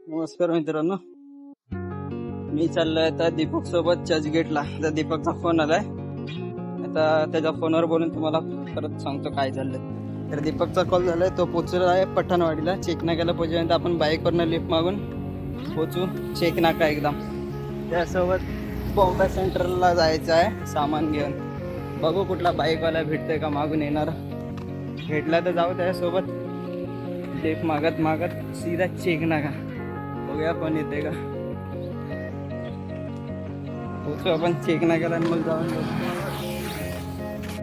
नमस्कार मित्रांनो, मी चाललोय आता दीपक सोबत चर्चगेटला. तर दीपकचा फोन आलाय, आता त्याच्या फोनवर बोलून तुम्हाला परत सांगतो काय झालं. तर दीपकचा कॉल झालाय, तो पोचला आहे पठाणवाडीला. चेक नाक्याला पोहोचल्यानंतर आपण बाईकवरनं लिफ्ट मागून पोचू चेक नाका एकदम. त्यासोबत बॉम्बे सेंटरला जायचं आहे सामान घेऊन. बघू कुठला बाईकवाला भेटतोय का मागून येणार. भेटला तर जाऊ त्यासोबत. लिफ्ट मागत मागत सीधा चेक नाका. बघूया कोण येते का. पोचू आपण चेक नाक्याला आणि मग जाऊन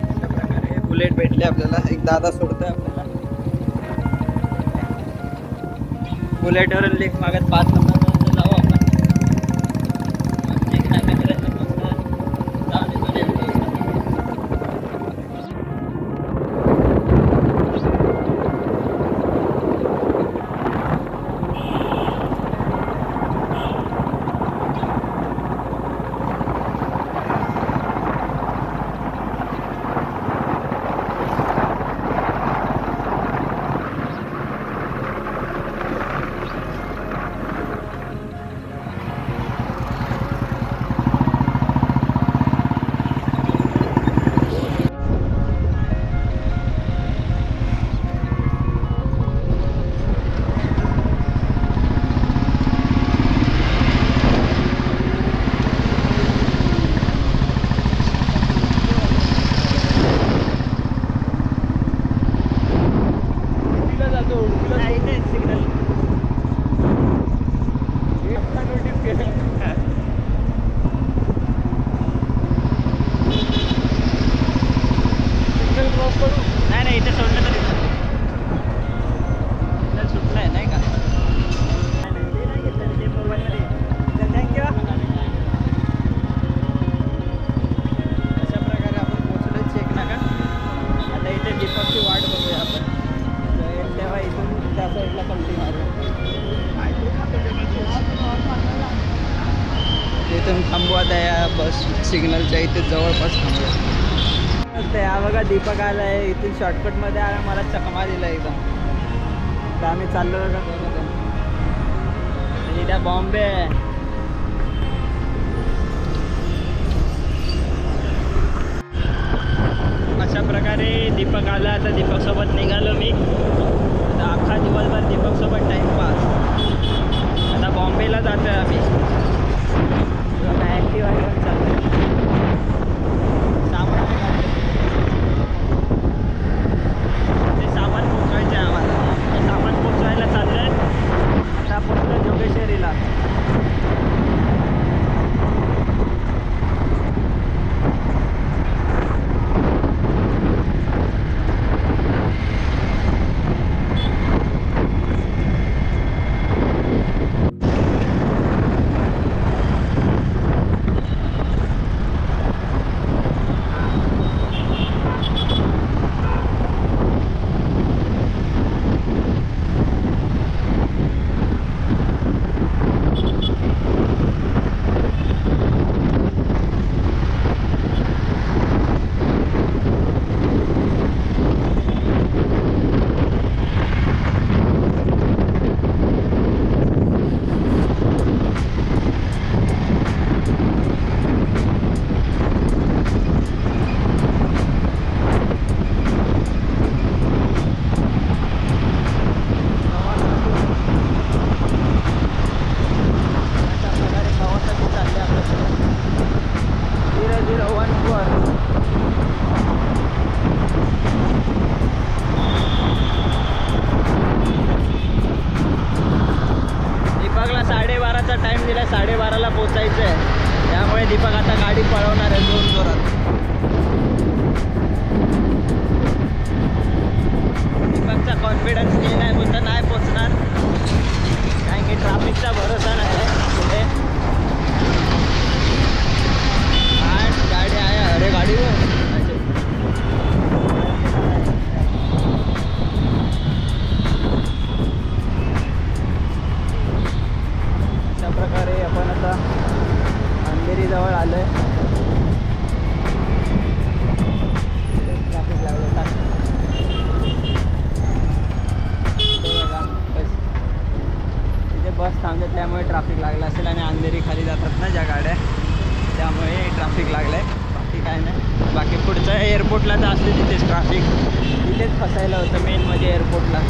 अशा प्रकारे बुलेट भेटले आपल्याला. एक दादा सोडतोय आपल्याला. बुलेटवरून लिफ्ट मागत 5 नंबर जाऊ आपण. चेक नाक्यापर्यंत नाही इथे सोडलं तरी सुटलं आहे नाही का. थँक्यू. अशा प्रकारे आपण पोचलो चेक नाका. आता इथे दीपकची वाट बघूया आपण. तेव्हा इथून त्या साईडला पलटी मारू. इथून थांबू आता या बस सिग्नलच्या इथे जवळपास थांबूया. ते हा बघा दीपक आला आहे. इथून शॉर्टकटमध्ये आला, मला चकमा दिला एकदम. तर आम्ही चाललो बघा त्या बॉम्बे. अशा प्रकारे दीपक आला. आता दीपकसोबत निघालो मी. आता अख्खा दिवसभर दीपकसोबत टाईमपास. आता बॉम्बेला जातो आहे आम्ही. ॲक्टिव्ह आहे चालतो. सामान पोचवायचं आहे आम्हाला. सामान पोचवायला चाललं आहे. आता पोचलो जोगेश्वरीला. दीपकला 12:30चा टाईम दिला. 12:30ला पोचायचं आहे. त्यामुळे दीपक आता गाडी पळवणार आहे जोर जोरात. दीपकचा कॉन्फिडन्स नाही, बोलता नाही पोचणार कारण की ट्रॅफिकचा भरोसा नाही आहे पुढे. गाडी आहे. अरे गाडी अशा प्रकारे आपण आता अंधेरीजवळ आलो आहे. ट्रॅफिक लागलं. बस थांबले त्यामुळे ट्रॅफिक लागलं असेल आणि अंधेरी खाली जातात ना ज्या गाड्या त्यामुळे ट्रॅफिक लागलं आहे. बाकी काय नाही. बाकी पुढचं एअरपोर्टला तर असते तिथेच ट्रॅफिक, तिथेच फसायला होतं मेन म्हणजे एअरपोर्टला.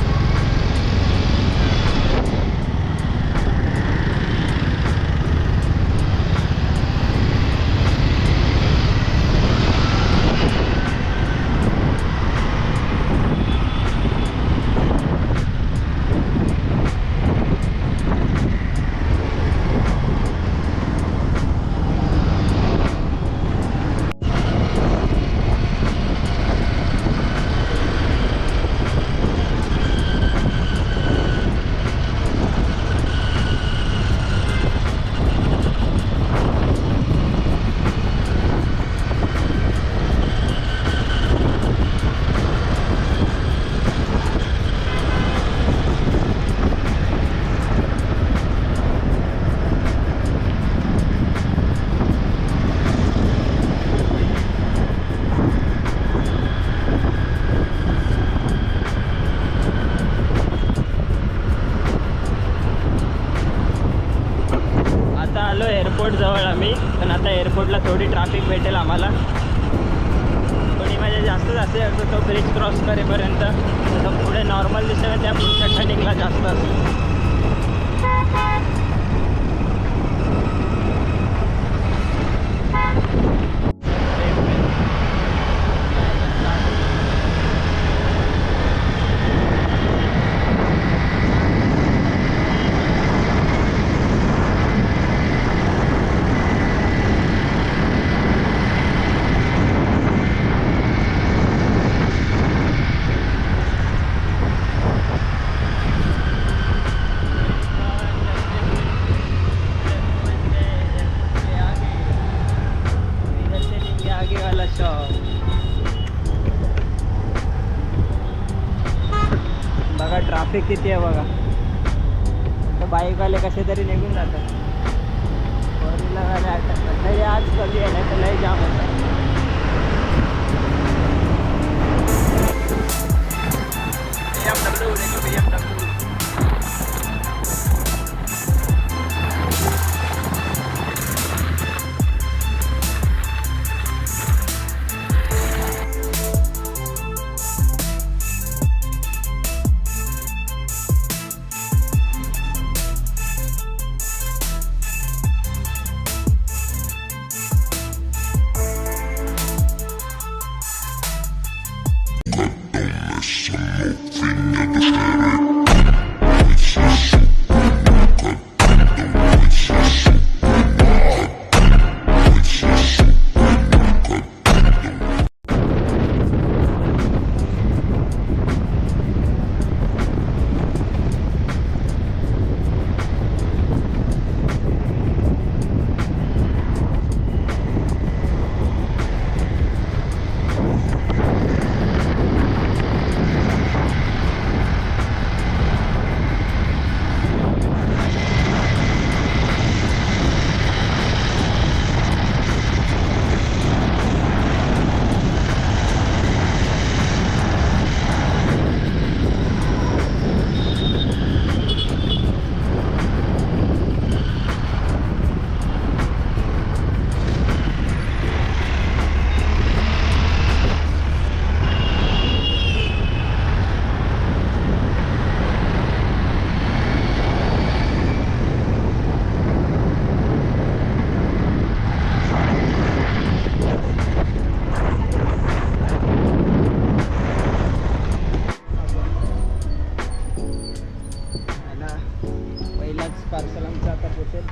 एअरपोर्ट जवळ आम्ही, पण आता एअरपोर्टला थोडी ट्रॅफिक भेटेल आम्हाला. थोडी म्हणजे जास्त असेल तो ब्रिज क्रॉस करेपर्यंत. तर पुढे नॉर्मल दिसेल त्या पुढच्या टर्निंगला जास्त असेल. बघा ट्रॅफिक किती आहे बघा. तर बाईकवाले कसे तरी निघून जातात, फोर व्हीलरवाले अटकतात. तरी आज कधी आहे नाही तर लय जाम होतात. पार्सल आमचं आता पोचेल.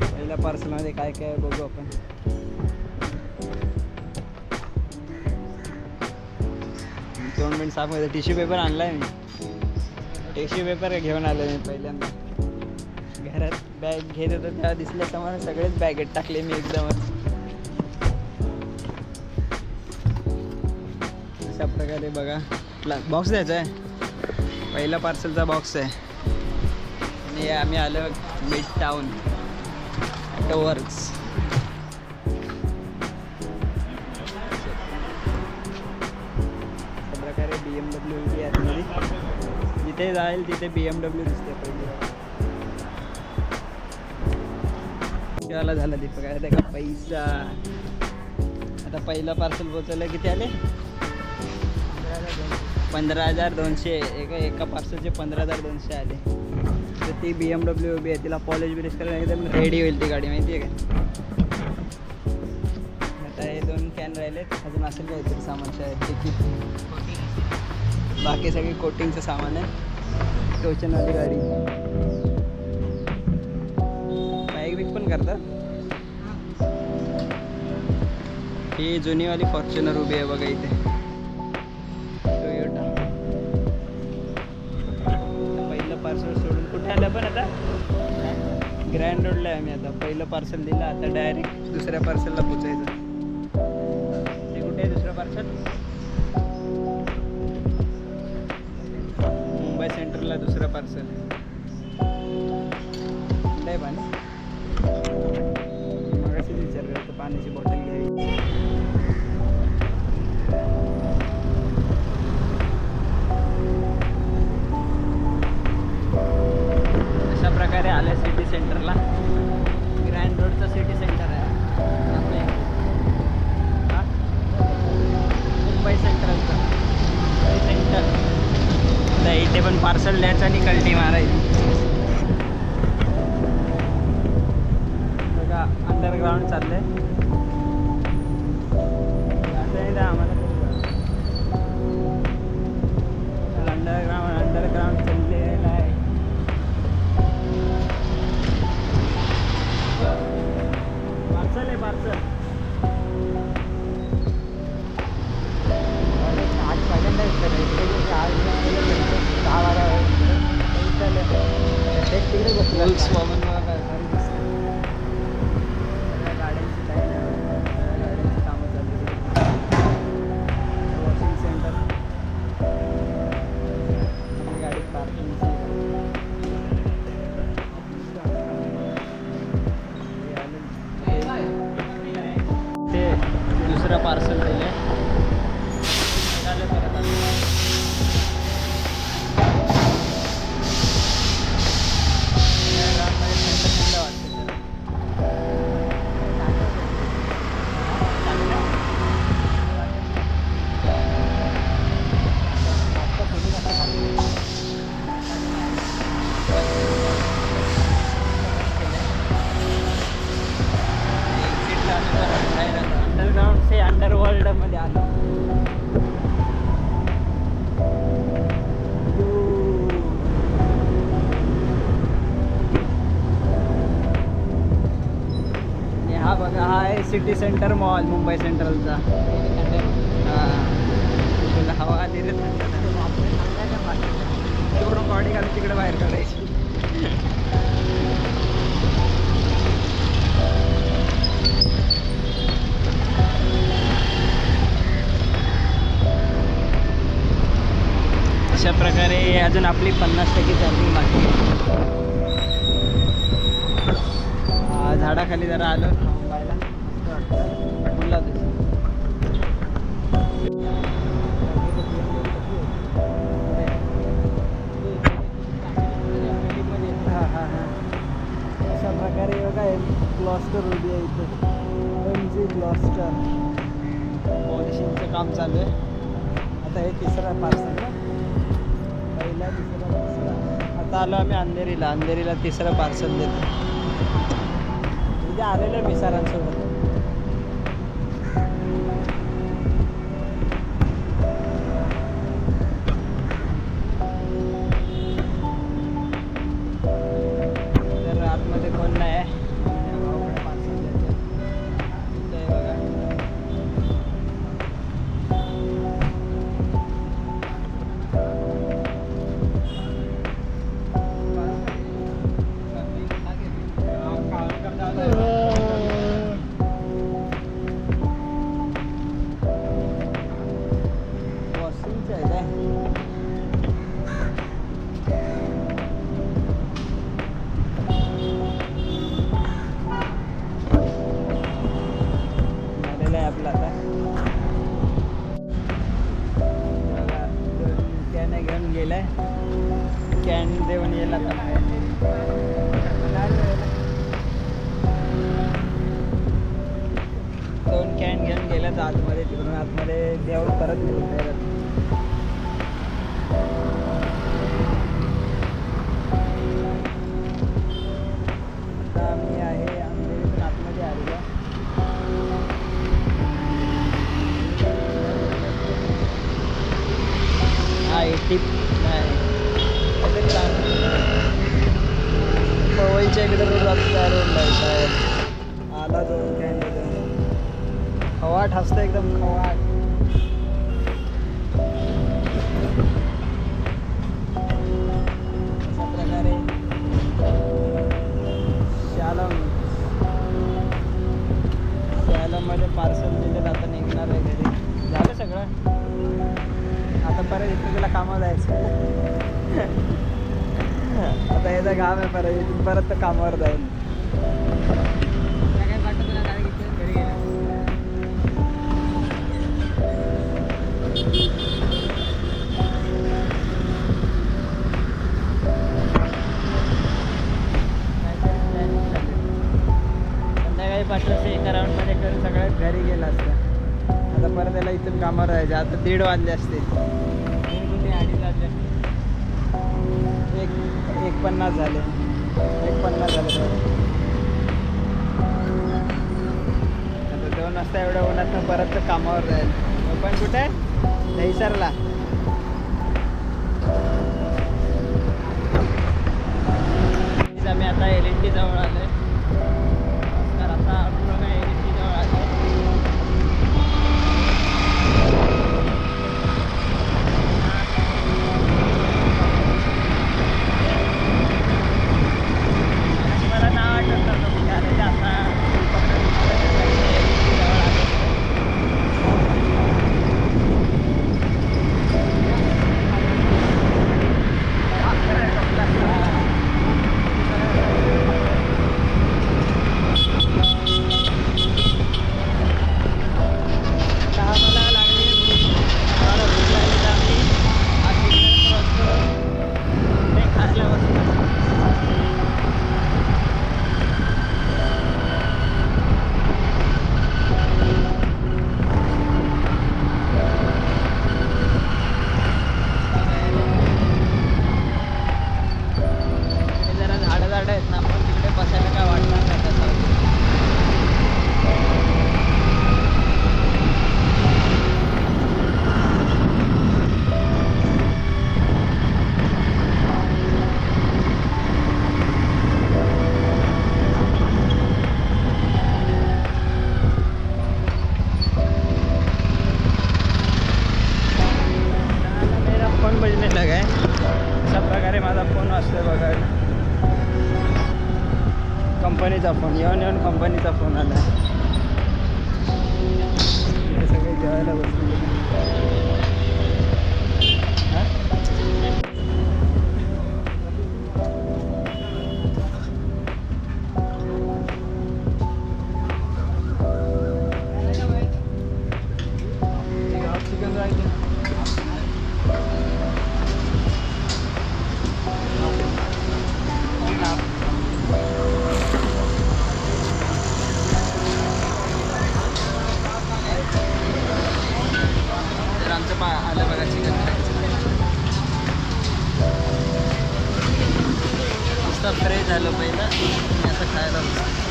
पहिल्या पार्सलमध्ये काय काय बघू आपण. दोन मिनिट साफ होतं. टिश्यू पेपर आणलाय मी, टिश्यू पेपर घेऊन आलो मी पहिल्यांदा. घरात बॅग घेत होतो तेव्हा दिसल्या समोर सगळेच बॅगेत टाकले मी एकदमच. अशा प्रकारे बघा बॉक्स द्यायचा आहे. पहिला पार्सलचा बॉक्स आहे आणि आम्ही आलो मिड टाउन ऑटोवर्क्स. अशा प्रकारे BMW उभी आहे आतमध्ये. जिथे जाईल तिथे BMW दिसते पहिले. पैसेवाला झाला दीपक. आहे का पैसा. आता पहिलं पार्सल पोचवलं. किती आले? 15,200. एका पार्सलचे 15,200 आले. तर ती BMW उभी आहे, तिला पॉलिश बिलिश करायला एकदम रेडी होईल ती गाडी, माहिती आहे का. आता हे 2 कॅन राहिलेत. अजून असेल काहीतरी सामान शाळेत तिकीट. बाकी सगळी कोटिंगचं सामान आहे. टोचनवाली गाडी. बाईक बिक पण करतात. ही जुनीवाली फॉर्च्युनर उभी आहे बघा इथे, टोयोटा. पहिलं पार्सल सोडून कुठे आलं पण आता? ग्रँड रोडला आहे आम्ही आता. पहिलं पार्सल दिलं, आता डायरेक्ट दुसऱ्या पार्सलला पोचायचं. ते कुठे आहे दुसरं पार्सल? मुंबई सेंट्रलला दुसरं पार्सल. नाही पाणी मगाशीच विचार करतो, पाण्याची बॉटल घ्यावी. अशा प्रकारे आलं सिटी सेंटरला. ग्रँड रोडचं सिटी सेंटर आहे आपल्या मुंबई सेंट्रलचं सेंटर. तर इथे पण पार्सल द्यायचं आणि कल्टी मारायची. बघा अंडरग्राऊंड चाललंय. असं आम्हाला अंडरग्राऊंड चाललेलं आहे. पार्सल आहे पार्सल. आज पहिल्यांदा तिकडे बसलं. गाड्यांची लाईन आहे, गाड्यांची कामं चालू आहेत. वॉशिंग सेंटर, गाडी पार्किंगची. ते दुसरं पार्सल दिलं आहे. परत अंडरग्राउंड से अंडरवर्ल्ड मध्ये आलो. हा बघा, हा आहे सिटी सेंटर मॉल मुंबई सेंट्रलचा. तुला हवा आली रे तेवढं बॉडी घालून तिकडे बाहेर काढायची. अशा प्रकारे अजून आपली 50% चार्जिंग बाकी आहे. झाडाखाली जरा आलो थांबायला. बोलला अशा प्रकारे बघा क्लॉस्टर उभी आहे इथे. MG क्लॉस्टर पॉलिशिंगचं काम चालू आहे. आता हे तिसरा पार्सल ना, पहिला तिसरा तिसरा. आता आलो आम्ही अंधेरीला. अंधेरीला तिसरं पार्सल देतो. उद्या आलेलं मी सरांसोबत. तर आतमध्ये कोण नाही आहे. पार्सल द्यायचं ते बघा. आतमध्ये देव परत निघून जाईल. आता आम्ही आहे आमच्या आतमध्ये आलेलो. हा 80 नाही पवईच्या इकडे रोड रोडला आला जो खवाट हसतं एकदम खवाट. अशा प्रकारे शालममध्ये पार्सल दिलेलं आता निघणार आहे घरी. झालं सगळं. आता परत इथून तुला कामावर जायचं. आता याचा काम आहे परत इथून परत तर कामावर जाईल. काय वाटतं तुला गाडी घेतली घरी गेला. संध्याकाळी 5:00 एका राऊंडमध्ये करून सगळं घरी गेला असता. आता परत त्याला इथून कामावर जायचं. आता 1:30 वाजले असते. 2:30 वाजले. 1:50 झाले. 1:50 झाले. आता 2 वाजता एवढ्या उन्हात परत तर कामावर जाईल. पण कुठे दहिसरला. आम्ही आता LNT जवळ आलोय. तर आता आपण LNT जवळ आलोय. मला नाव आठवतं आता कंपनीचा फोन येऊन कंपनीचा फोन आला. सगळे जेवायला बसले. आलं बघा चिकन मस्त फ्रेश झालं पहिलं असं खायला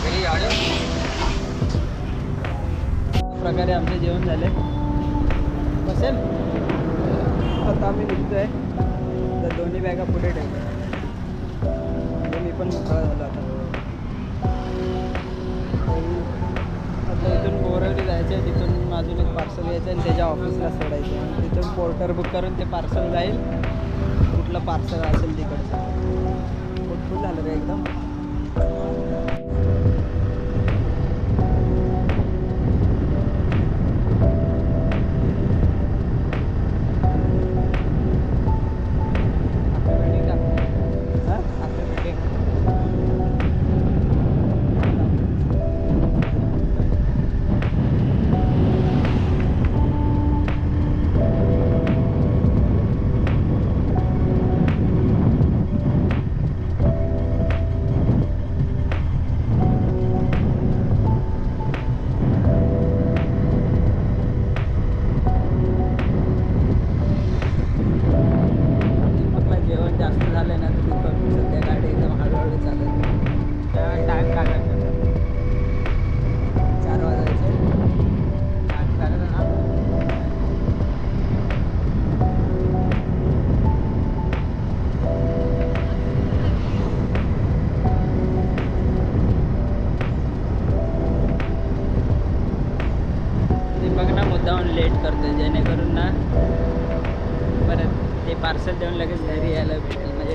घरी आले. प्रकारे आमचे जेवण झाले बसेल. आता आम्ही निघतोय. तर दोन्ही बॅगा पुढे ठेवतो. मी पण मोकळा झालो आता. आता इथून बोरवली जायचं आहे. तिथून अजून एक पार्सल घ्यायचं आणि त्याच्या ऑफिसला सोडायचं आहे. तिथून पोर्टर बुक करून ते पार्सल जाईल. कुठलं पार्सल असेल तिकडचं. फुल झालं रे एकदम.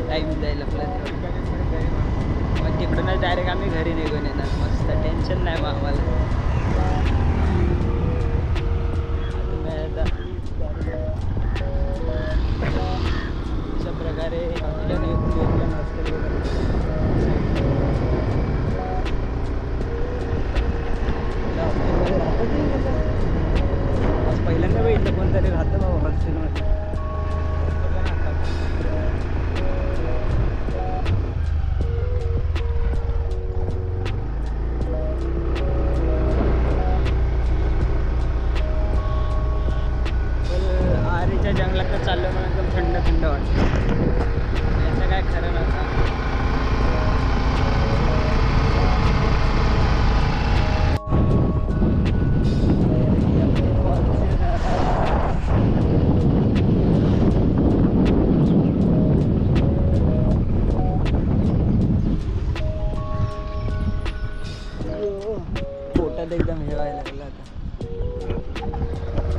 टाईम जाईल आपला मग तिकडूनच डायरेक्ट आम्ही घरी निघून येणार. मस्त टेन्शन नाही मग आम्हाला. अशा प्रकारे हॉस्टेल पहिल्यांदा बघितलं कोणतरी राहतं बाबा हॉस्टेलमध्ये. आरेच्या जंगलात चाललं मला एकदम थंड थंड वाटतं. याचं काय खरं नव्हतं. पोटात एकदम हे व्हायला लागलं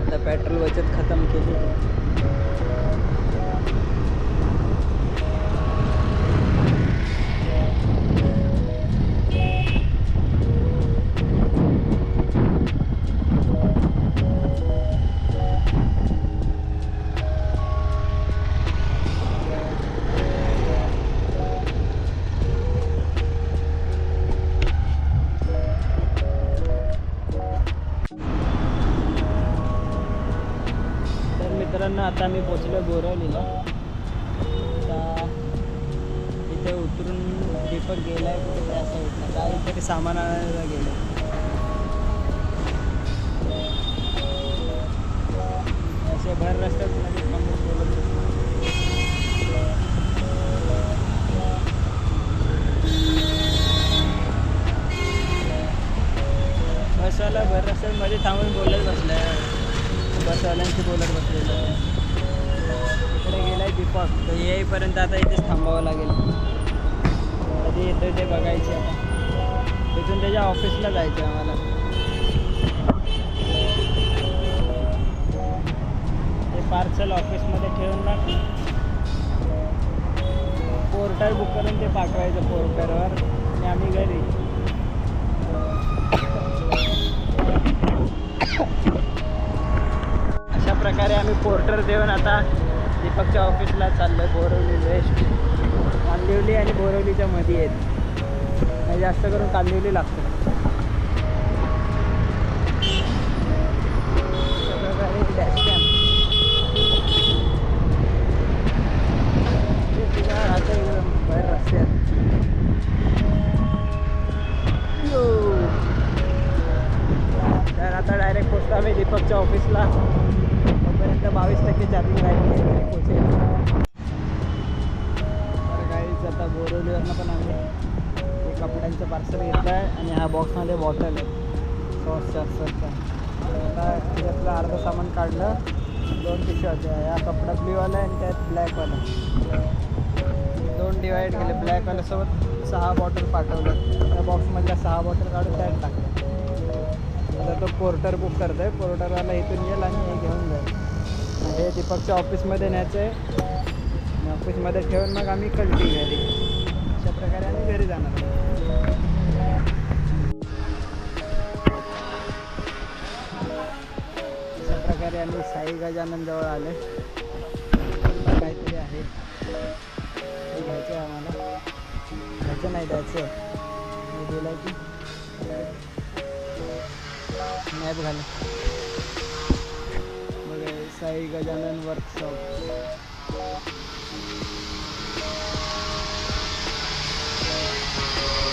आता पेट्रोल बचत खतम केली. मित्रांनो आता आम्ही पोचलो बोरवलीला. आता इथे उतरून दीपक गेला आहे कुठे त्या साईडला काहीतरी सामान आणायला गेलं. असे भर रस्त्यात मध्ये थांबून बोलत बसवाला भर रस्त्यामध्ये थांबून बोलत बसलाय. बसवाल्यांशी बोलत बसलेलं. इकडे गेलाय दीपक. तर येईपर्यंत आता इथेच थांबावं लागेल. कधी येतं ते बघायचे. आता तिथून त्याच्या ऑफिसला जायचं आम्हाला. ते पार्सल ऑफिसमध्ये ठेवून ना पोर्टर बुक करून ते पाठवायचं पोर्टरवर आणि आम्ही घरी. अशा प्रकारे आम्ही पोर्टर देऊन आता दीपकच्या ऑफिसला चाललो आहे. बोरवली वेस्ट. कांदिवली आणि बोरवलीच्या मध्ये आहेत. जास्त करून कांदिवली लागतं. अशा प्रकारे डॅश कॅम्प राहतं एकदम बाहेर रस्त्यात. तर आता डायरेक्ट पोचतो आम्ही दीपकच्या ऑफिसला. तोपर्यंत 22% चार्जिंग राहिली आहे. घरी पोचेल. तर काहीच आता बोरवलीवरनं पण आम्ही हे कपड्यांचं पार्सल घेतलं आहे आणि ह्या बॉक्समध्ये बॉटल आहे सॉसच्या. आता त्याच्यातलं अर्धं सामान काढलं. 2 पिशव्या होत्या. या कपडा ब्ल्यूवाला आहे आणि त्यात ब्लॅकवाला. 2 डिवाईड केले. ब्लॅकवाल्यासोबत 6 बॉटल पाठवलं. त्या बॉक्समधल्या 6 बॉटल काढून त्यात टाकल्या. आता तो पोर्टर बुक करतो आहे. पोर्टरवाला इथून येईल आणि हे घेऊन जाईल. हे दीपकच्या ऑफिसमध्ये न्यायचं आहे. आणि ऑफिसमध्ये ठेवून मग आम्ही कल्टी घरी. अशा प्रकारे आम्ही घरी जाणार. अशा प्रकारे आम्ही साई गजानन जवळ आले. काहीतरी आहे ते घ्यायचं आहे आम्हाला. घ्यायचं नाही द्यायचं आहे. दिलं की मॅप घाल. बघा साई गजानन वर्कशॉप.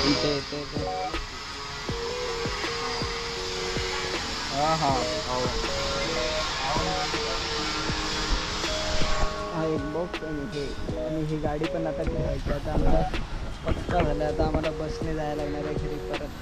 इथे इथे हां हां हा एक बॉक्स आणि ही गाडी पण आता ठेवायची. आता आम्हाला पक्का झालं. आता आम्हाला बसने जायला लागणार आहे घरी परत.